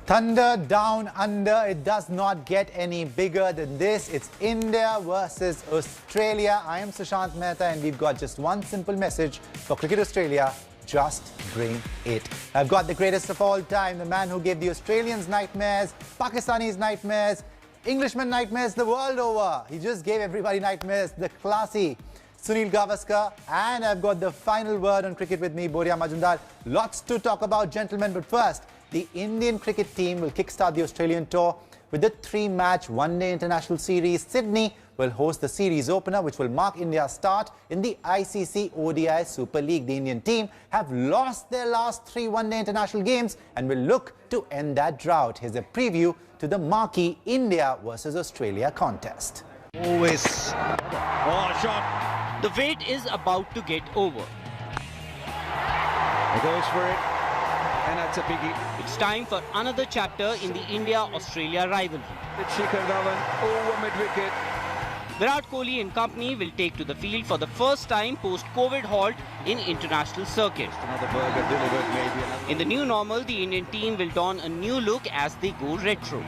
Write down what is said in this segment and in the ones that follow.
Thunder down under. It does not get any bigger than this. It's India versus Australia. I am Sushant Mehta and we've got just one simple message for Cricket Australia. Just bring it. I've got the greatest of all time, the man who gave the Australians nightmares, Pakistanis nightmares, Englishmen nightmares the world over. He just gave everybody nightmares. The classy Sunil Gavaskar. And I've got the final word on cricket with me, Boria Majumdar. Lots to talk about, gentlemen, but first, the Indian cricket team will kickstart the Australian tour with the three-match one-day international series. Sydney will host the series opener, which will mark India's start in the ICC ODI Super League. The Indian team have lost their last three one-day international games and will look to end that drought. Here's a preview to the marquee India versus Australia contest. Always. Oh, shot. The wait is about to get over. He goes for it. And that's a biggie. It's time for another chapter in the India-Australia rivalry. It's Shikhar Dhawan over mid-wicket. Virat Kohli and company will take to the field for the first time post-COVID halt in international circuit. Another burger delivered, maybe another. In the new normal, the Indian team will don a new look as they go retro.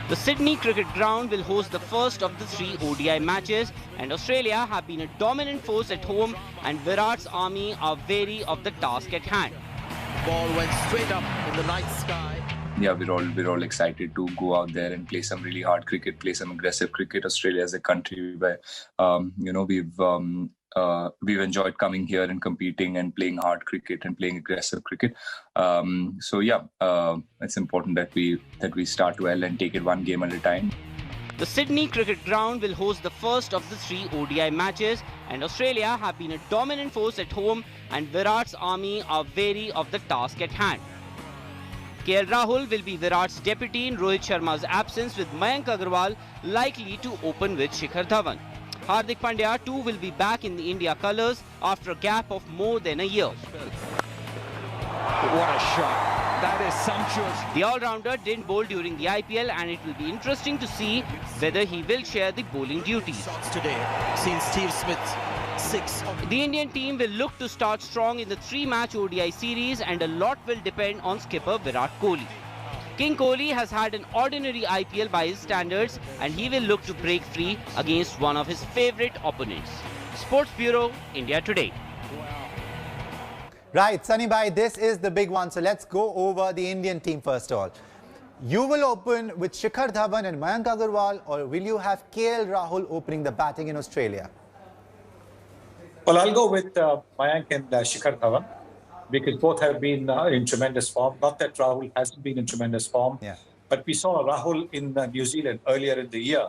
The Sydney Cricket Ground will host the first of the three ODI matches, and Australia have been a dominant force at home, and Virat's army are wary of the task at hand. Ball went straight up in the night sky. Yeah, we're all excited to go out there and play some really hard cricket, play some aggressive cricket. Australia is a country where, we've enjoyed coming here and competing and playing hard cricket and playing aggressive cricket. It's important that we start well and take it one game at a time. The Sydney Cricket Ground will host the first of the three ODI matches, and Australia have been a dominant force at home, and Virat's army are wary of the task at hand. KL Rahul will be Virat's deputy in Rohit Sharma's absence, with Mayank Agarwal likely to open with Shikhar Dhawan. Hardik Pandya too will be back in the India colours after a gap of more than a year. What a shot. That is sumptuous. The all-rounder didn't bowl during the IPL, and it will be interesting to see whether he will share the bowling duties. Shots today. Seen Steve Smith 6. The Indian team will look to start strong in the three-match ODI series, and a lot will depend on skipper Virat Kohli. King Kohli has had an ordinary IPL by his standards, and he will look to break free against one of his favourite opponents. Sports Bureau, India Today. Right, Sunny Bhai, this is the big one. So let's go over the Indian team first of all. You will open with Shikhar Dhawan and Mayank Agarwal, or will you have KL Rahul opening the batting in Australia? Well, I'll go with Mayank and Shikhar Dhawan, because both have been in tremendous form. Not that Rahul hasn't been in tremendous form, but we saw Rahul in New Zealand earlier in the year,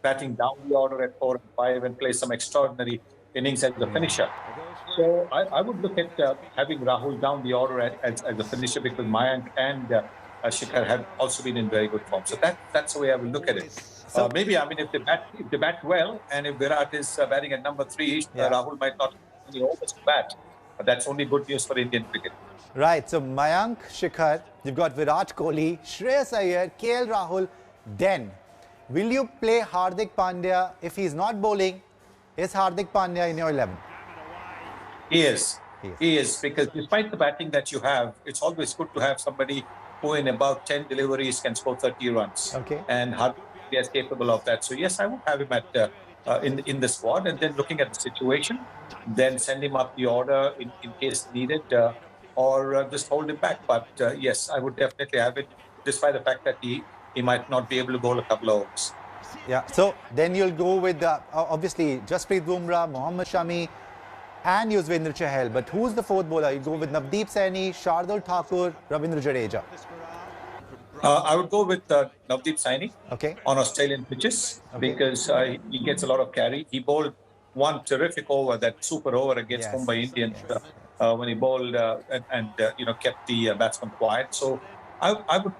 batting down the order at 4 and 5 and play some extraordinary innings as the finisher. So I would look at having Rahul down the order as a finisher, because Mayank and Shikhar have also been in very good form. So that's the way I will look at it. So if they bat well, and if Virat is batting at number 3, Rahul might not have any overs to bat. But that's only good news for Indian cricket. Right, so Mayank, Shikhar, you've got Virat Kohli, Shreyas Iyer, KL Rahul. Then, will you play Hardik Pandya? If he's not bowling, is Hardik Pandya in your 11? He is, because despite the batting that you have, it's always good to have somebody who in about 10 deliveries can score 30 runs. Okay. And Hardik is capable of that. So yes, I would have him at in the squad, and then looking at the situation, then send him up the order in case needed, or just hold him back. But yes, I would definitely have it, despite the fact that he might not be able to bowl a couple of overs. Yeah, so then you'll go with obviously Jasprit Bumrah, Mohammad Shami, and Yuzvendra Chahal. But who's the fourth bowler? You go with Navdeep Saini, Shardul Thakur, Ravindra Jadeja. I would go with Navdeep Saini on Australian pitches, because he gets a lot of carry. He bowled one terrific over, that super over against Mumbai Indians, when he bowled and kept the batsman quiet. So I would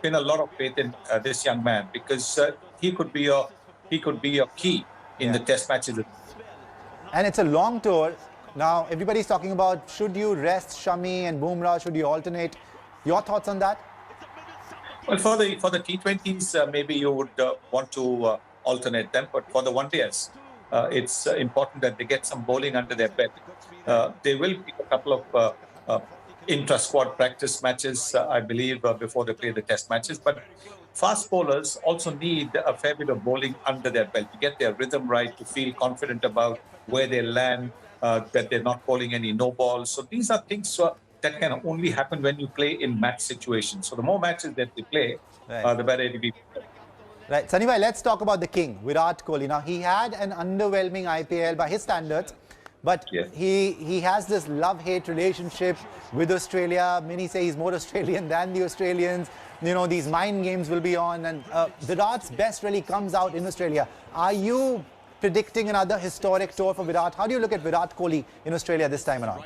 pin a lot of faith in this young man, because he could be a key in the test matches. And it's a long tour. Now everybody's talking about, should you rest Shami and Bumrah? Should you alternate? Your thoughts on that? Well, for the T20s, maybe you would want to alternate them, but for the one-days, it's important that they get some bowling under their belt. They will pick a couple of intra-squad practice matches, I believe, before they play the test matches. But fast bowlers also need a fair bit of bowling under their belt to get their rhythm right, to feel confident about where they land, that they're not bowling any no balls. So these are things that can only happen when you play in match situations. So the more matches that they play, the better it will be. Right, Sunny bhai, let's talk about the king, Virat Kohli. Now, he had an underwhelming IPL by his standards, but he has this love-hate relationship with Australia. Many say he's more Australian than the Australians. You know, these mind games will be on, and Virat's best really comes out in Australia. Are you predicting another historic tour for Virat? How do you look at Virat Kohli in Australia this time around?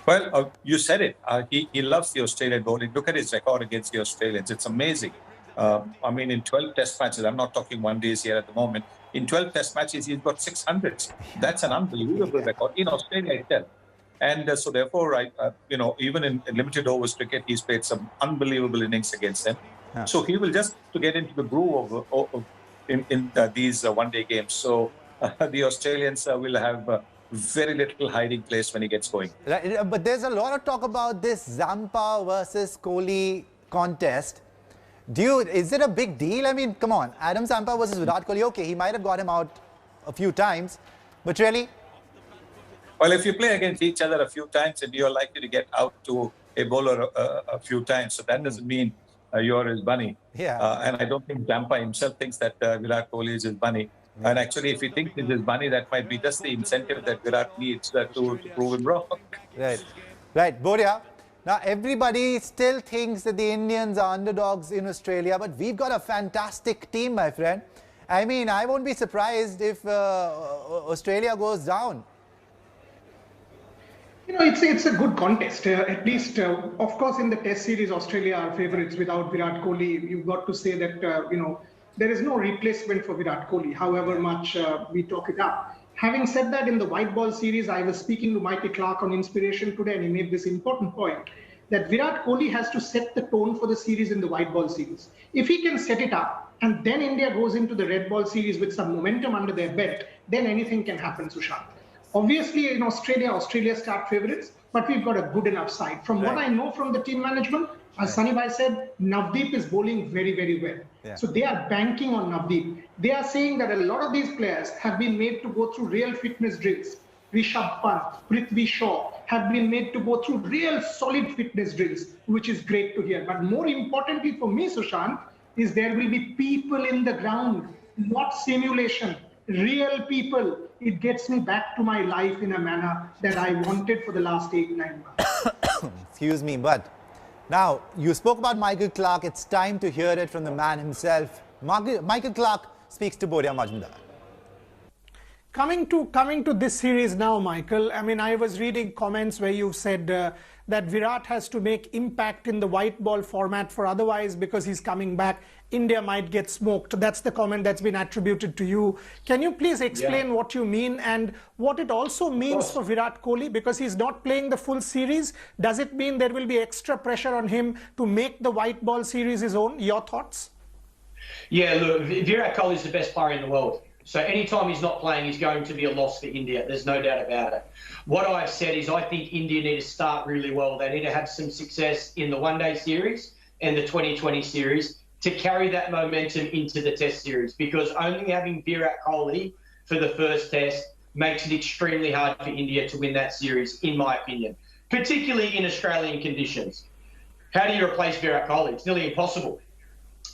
Well, you said it. He loves the Australian bowling. Look at his record against the Australians. It's amazing. I mean, in 12 test matches, I'm not talking one days here at the moment. In 12 test matches, he's got 600s. That's an unbelievable record in Australia itself. And so therefore, even in limited overs cricket, he's played some unbelievable innings against them. So he will just to get into the groove in these one-day games. So the Australians will have very little hiding place when he gets going. Right, but there's a lot of talk about this Zampa versus Kohli contest. Is it a big deal? I mean, come on, Adam Zampa versus Virat Kohli, okay, he might have got him out a few times, but really? Well, if you play against each other a few times, and you're likely to get out to a bowler a few times, so that doesn't mean you're his bunny. Yeah. And I don't think Zampa himself thinks that Virat Kohli is his bunny. And actually, if he thinks he's his bunny, that might be just the incentive that Virat needs to prove him wrong. Right. Right, Boria. Now, everybody still thinks that the Indians are underdogs in Australia, but we've got a fantastic team, my friend. I mean, I won't be surprised if Australia goes down. You know, it's a good contest. At least, of course, in the Test series, Australia are favourites without Virat Kohli. You've got to say that, there is no replacement for Virat Kohli, however much we talk it up. Having said that, in the white ball series, I was speaking to Michael Clarke on Inspiration today, and he made this important point that Virat Kohli has to set the tone for the series in the white ball series. If he can set it up, and then India goes into the red ball series with some momentum under their belt, then anything can happen, Sushant. Obviously, in Australia start favourites, but we've got a good enough side. From what I know from the team management, as Sunny Bhai said, Navdeep is bowling very, very well. Yeah. So they are banking on Navdeep. They are saying that a lot of these players have been made to go through real fitness drills. Rishabh Pant, Prithvi Shaw have been made to go through real solid fitness drills, which is great to hear. But more importantly for me, Sushant, is there will be people in the ground, not simulation, real people. It gets me back to my life in a manner that I wanted for the last 8-9 months. Excuse me, but now you spoke about Michael Clarke. It's time to hear it from the man himself. Michael Clarke speaks to Boria Majumdar. Coming to this series now, Michael, I mean, I was reading comments where you said that Virat has to make impact in the white ball format, for otherwise, because he's coming back, India might get smoked. That's the comment that's been attributed to you. Can you please explain what you mean and what it also means for Virat Kohli, because he's not playing the full series? Does it mean there will be extra pressure on him to make the white ball series his own? Your thoughts? Yeah, look, Virat Kohli is the best player in the world. So anytime he's not playing, he's going to be a loss for India. There's no doubt about it. What I've said is I think India need to start really well. They need to have some success in the one-day series and the 2020 series to carry that momentum into the Test series, because only having Virat Kohli for the first Test makes it extremely hard for India to win that series, in my opinion, particularly in Australian conditions. How do you replace Virat Kohli? It's nearly impossible.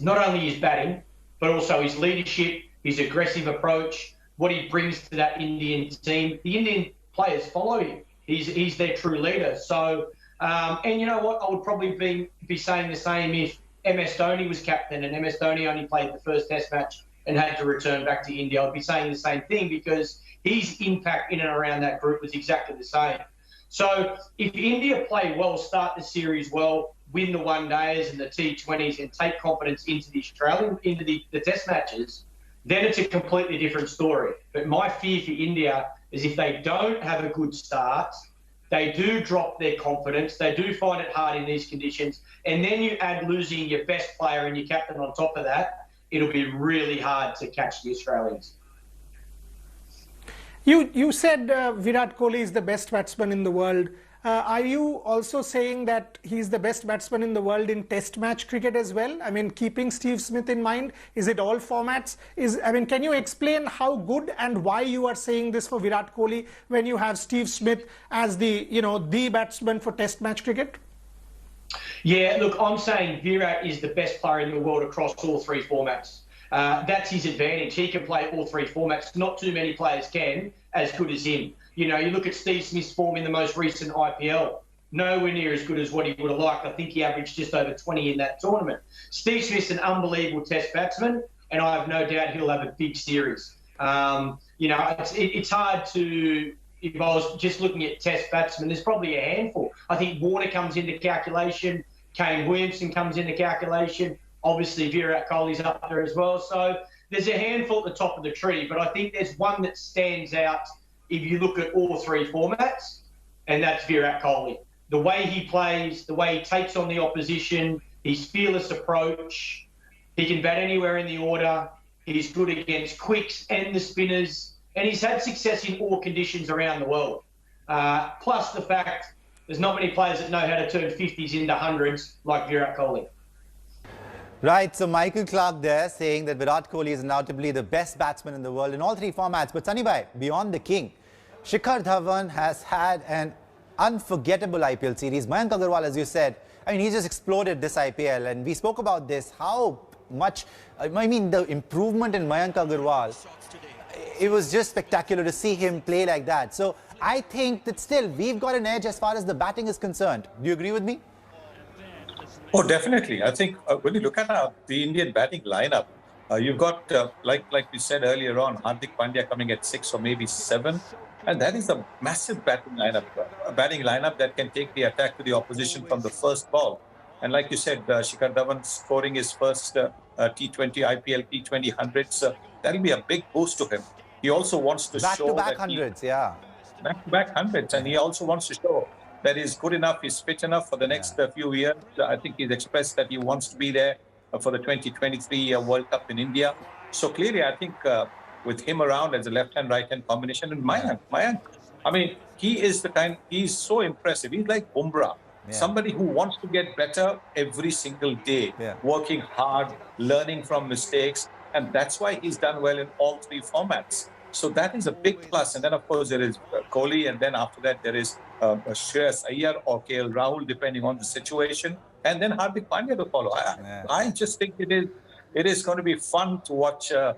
Not only his batting, but also his leadership, his aggressive approach, what he brings to that Indian team. The Indian players follow him. He's their true leader. So, and you know what? I would probably be saying the same if MS Dhoni was captain and MS Dhoni only played the first Test match and had to return back to India. I'd be saying the same thing, because his impact in and around that group was exactly the same. So if India play well, start the series well, win the one-days and the T20s and take confidence into the Test matches, then it's a completely different story. But my fear for India is if they don't have a good start, they do drop their confidence, they do find it hard in these conditions, and then you add losing your best player and your captain on top of that, it'll be really hard to catch the Australians. You said Virat Kohli is the best batsman in the world. Are you also saying that he's the best batsman in the world in test match cricket as well? I mean, keeping Steve Smith in mind, is it all formats? Can you explain how good and why you are saying this for Virat Kohli when you have Steve Smith as the, the batsman for test match cricket? Yeah, look, I'm saying Virat is the best player in the world across all three formats. That's his advantage. He can play all three formats. Not too many players can as good as him. You look at Steve Smith's form in the most recent IPL. Nowhere near as good as what he would have liked. I think he averaged just over 20 in that tournament. Steve Smith's an unbelievable test batsman, and I have no doubt he'll have a big series. It's hard to... If I was just looking at test batsmen, there's probably a handful. I think Warner comes into calculation. Kane Williamson comes into calculation. Obviously, Virat Kohli's up there as well. So there's a handful at the top of the tree, but I think there's one that stands out if you look at all three formats, and that's Virat Kohli. The way he plays, the way he takes on the opposition, his fearless approach. He can bat anywhere in the order. He's good against quicks and the spinners. And he's had success in all conditions around the world. Plus the fact there's not many players that know how to turn 50s into 100s like Virat Kohli. Right, so Michael Clarke there saying that Virat Kohli is undoubtedly the best batsman in the world in all three formats. But Sunny bhai, beyond the king, Shikhar Dhawan has had an unforgettable IPL series. Mayank Agarwal, as you said, he just exploded this IPL. And we spoke about this, how much, the improvement in Mayank Agarwal. It was just spectacular to see him play like that. So I think that still we've got an edge as far as the batting is concerned. Do you agree with me? Oh, definitely. I think when you look at the Indian batting lineup, you've got, like we said earlier on, Hardik Pandya coming at 6 or maybe 7. And that is a massive batting lineup that can take the attack to the opposition from the first ball. And like you said, Shikhar Dhawan scoring his first T20 IPL T20 hundreds, that'll be a big boost to him. He also wants to show back-to-back hundreds, back-to-back hundreds, and he also wants to show that he's good enough, he's fit enough for the next few years. I think he's expressed that he wants to be there for the 2023 World Cup in India. So clearly, I think with him around as a left-hand, right-hand combination, and Mayank, he is he's so impressive. He's like Bumrah. Somebody who wants to get better every single day, working hard, learning from mistakes, and that's why he's done well in all three formats. So that is a big plus. And then, of course, there is Kohli, and then after that, there is Shreyas Iyer or KL Rahul, depending on the situation, and then Hardik Pandya to follow. I just think it is going to be fun to watch the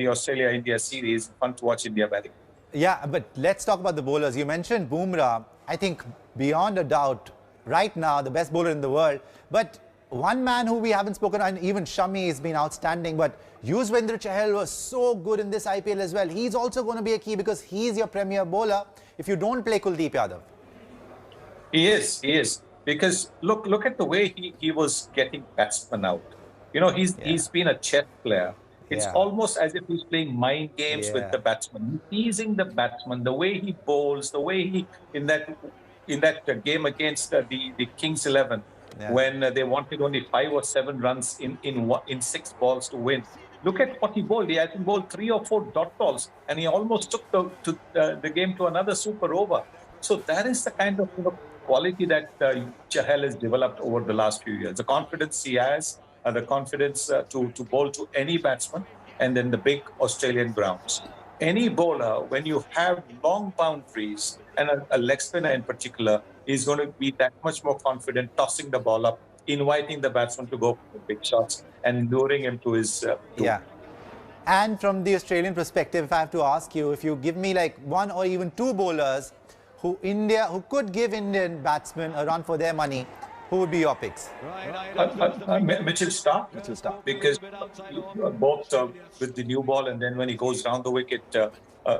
Australia-India series, fun to watch India batting. Yeah, but let's talk about the bowlers. You mentioned Bumrah. I think beyond a doubt, right now, the best bowler in the world. But one man who we haven't spoken, and even Shami has been outstanding, but Yuzvendra Chahal was so good in this IPL as well. He's also going to be a key because he's your premier bowler if you don't play Kuldeep Yadav. He is. Because look at the way he was getting batsmen out. He's been a chess player. It's almost as if he's playing mind games with the batsman, teasing the batsman, the way he bowls, the way he in that game against the Kings 11, when they wanted only 5 or 7 runs in 6 balls to win. Look at what he bowled. He had bowled 3 or 4 dot balls, and he almost took the game to another super over. So that is the kind of quality that Chahal has developed over the last few years. The confidence he has, the confidence to bowl to any batsman, and then the big Australian grounds. Any bowler, when you have long boundaries, and a leg spinner in particular, is going to be that much more confident tossing the ball up, inviting the batsman to go for big shots, and luring him to his... And from the Australian perspective, if I have to ask you, if you give me like 1 or even 2 bowlers who could give Indian batsmen a run for their money, who would be your picks? Mitchell Starc. Because both with the new ball, and then when he goes round the wicket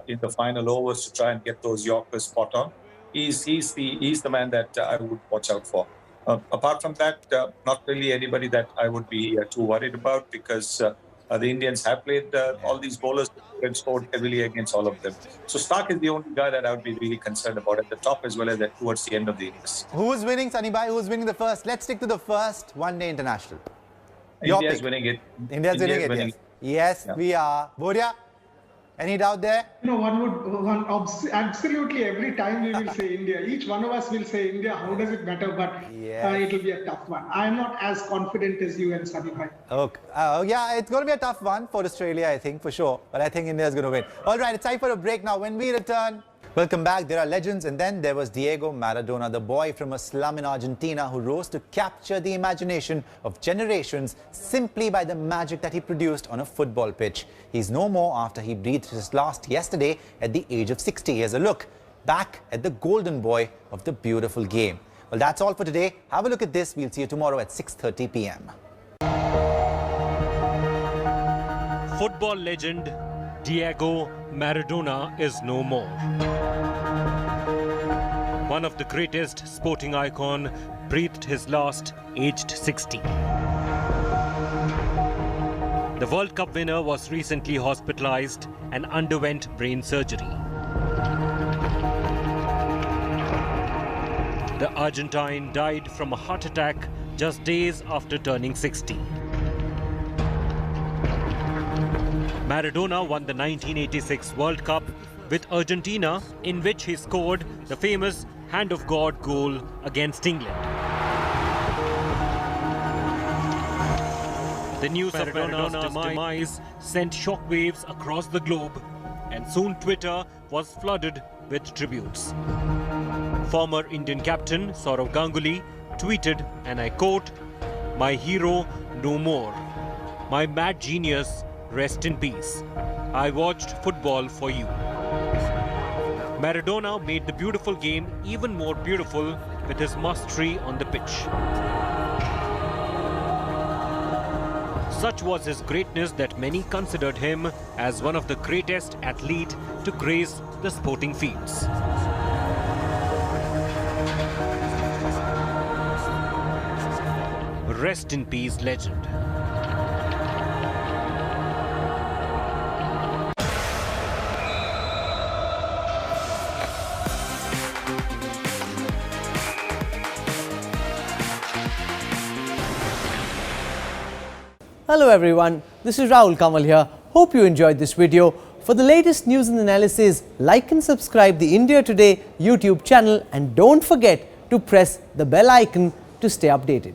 in the final overs to try and get those Yorkers spot on, he's the man that I would watch out for. Apart from that, not really anybody that I would be too worried about, because the Indians have played all these bowlers and scored heavily against all of them. So Starc is the only guy that I would be really concerned about at the top as well as towards the end of the innings. Who's winning, Sunny bhai? Who's winning the first? Let's stick to the first one-day international. India's winning it. India's winning it. Yes, we are. Boria? Any doubt there? Absolutely every time we will say India. Each one of us will say India. How does it matter? But it will be a tough one. I am not as confident as you and Sunny Bhai. Okay. Yeah, it's going to be a tough one for Australia, I think, for sure. But I think India is going to win. All right, it's time for a break now. When we return, welcome back. There are legends, and then there was Diego Maradona, the boy from a slum in Argentina who rose to capture the imagination of generations simply by the magic that he produced on a football pitch. He's no more after he breathed his last yesterday at the age of 60. Here's a look back at the golden boy of the beautiful game. Well, that's all for today. Have a look at this. We'll see you tomorrow at 6:30 p.m. Football legend Diego Maradona is no more. One of the greatest sporting icon breathed his last aged 60. The World Cup winner was recently hospitalized and underwent brain surgery. The Argentine died from a heart attack just days after turning 60. Maradona won the 1986 World Cup with Argentina, in which he scored the famous Hand of God goal against England. The news of Maradona's demise sent shockwaves across the globe, and soon Twitter was flooded with tributes. Former Indian captain Sourav Ganguly tweeted, and I quote, "My hero no more. My mad genius, rest in peace. I watched football for you." Maradona made the beautiful game even more beautiful with his mastery on the pitch. Such was his greatness that many considered him as one of the greatest athletes to grace the sporting fields. Rest in peace, legend. Hello everyone, this is Rahul Kamal here. Hope you enjoyed this video. For the latest news and analysis, like and subscribe the India Today YouTube channel, and don't forget to press the bell icon to stay updated.